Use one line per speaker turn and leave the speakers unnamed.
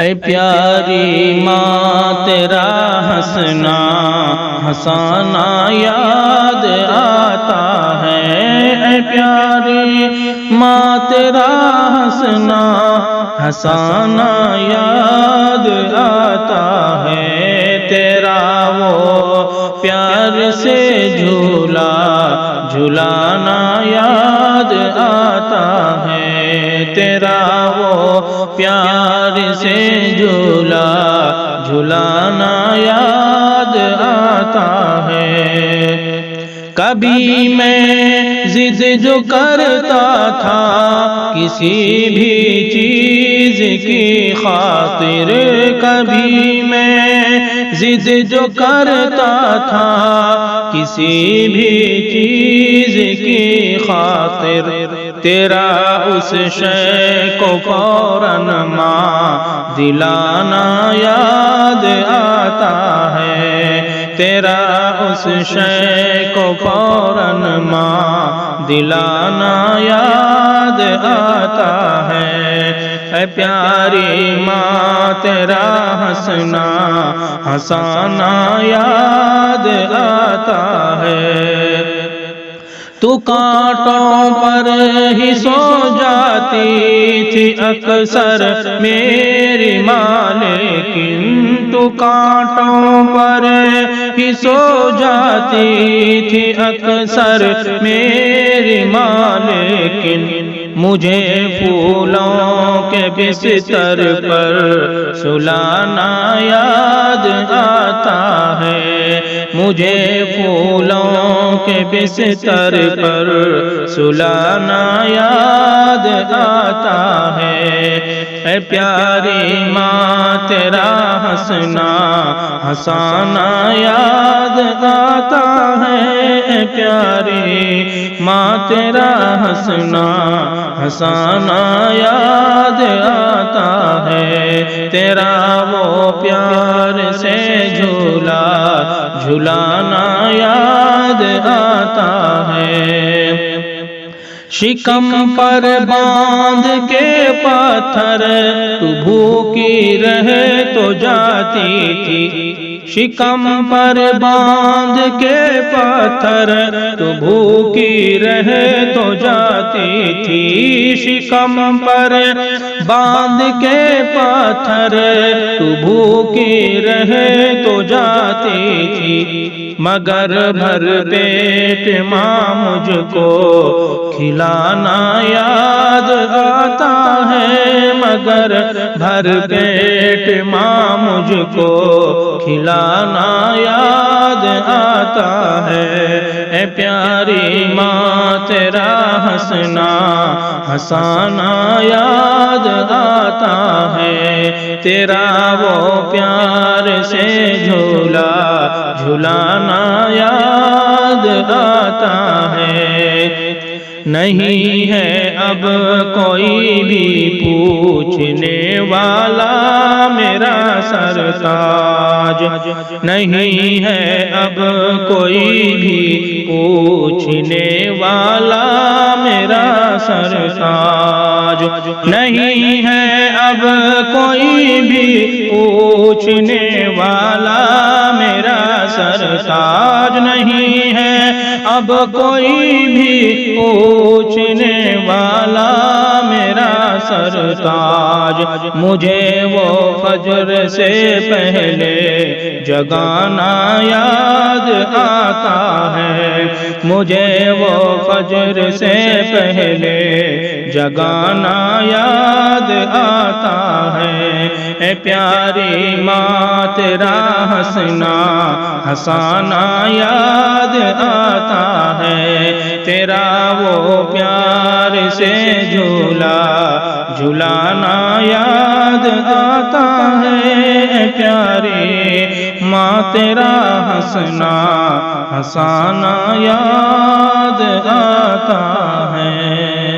اے پیاری ماں تیرا ہنسنا ہنسانا یاد آتا ہے، اے پیاری ماں تیرا ہنسنا ہنسانا یاد آتا ہے، تیرا وہ پیار سے جھولا جھلانا یاد آتا ہے، تیرا وہ پیار سے جھولا جھلانا یاد آتا ہے۔ کبھی میں ضد جو کرتا تھا کسی بھی چیز کی خاطر، کبھی میں ضد جو کرتا تھا کسی بھی چیز کی خاطر، تیرا اس شے کو فوراً ماں دلانا یاد آتا ہے، تیرا اس شے کو فوراً ماں دلانا یاد آتا ہے، اے پیاری ماں تیرا ہنسنا ہنسانا یاد آتا ہے۔ تو کانٹوں پر ہی سو جاتی تھی اکثر میری ماں، لیکن تو کانٹوں پر ہی سو جاتی تھی اکثر میری ماں، لیکن مجھے پھولوں کے بستر پر سلانا یاد آتا ہے، مجھے پھولوں کے بستر پر سلانا یاد آتا ہے، اے پیاری ماں تیرا ہنسنا ہنسانا یاد آتا ہے، اے پیاری ماں تیرا ہنسنا ہنسانا یاد آتا ہے، تیرا وہ پیار سے جھولا جھلانا یاد آتا ہے۔ شکم پر باندھ کے پتھر تو بھوکی رہے تو جاتی تھی، شکم پر باندھ کے پتھر تو بھوکی رہے تو جاتی تھی، شکم پر باندھ کے پتھر تو بھوکی رہے تو جاتی تھی، مگر بھر پیٹ ماں مجھ کو کھلانا یاد آتا ہے، مگر بھر پیٹ ماں مجھ کو کھلانا یاد آتا ہے، اے پیاری ماں تیرا ہنسنا ہنسانا یاد آتا ہے، تیرا وہ پیار سے جھولا جھلانا یاد آتا ہے۔ نہیں ہے اب کوئی بھی پوچھنے والا میرا سرتاج، نہیں ہے اب کوئی بھی پوچھنے والا میرا سرتاج، نہیں ہے اب کوئی بھی پوچھنے والا میرا سرتاج، نہیں ہے اب کوئی بھی پوچھنے والا میرا سرتاج، مجھے وہ فجر سے پہلے جگانا یاد آتا ہے، مجھے وہ فجر سے پہلے جگانا یاد آتا ہے، اے پیاری ماں تیرا ہنسنا ہنسانا یاد آتا ہے، تیرا وہ پیار سے جھولا جھلانا یاد آتا ہے، اے پیاری ماں تیرا ہنسنا ہنسانا یاد آتا ہے۔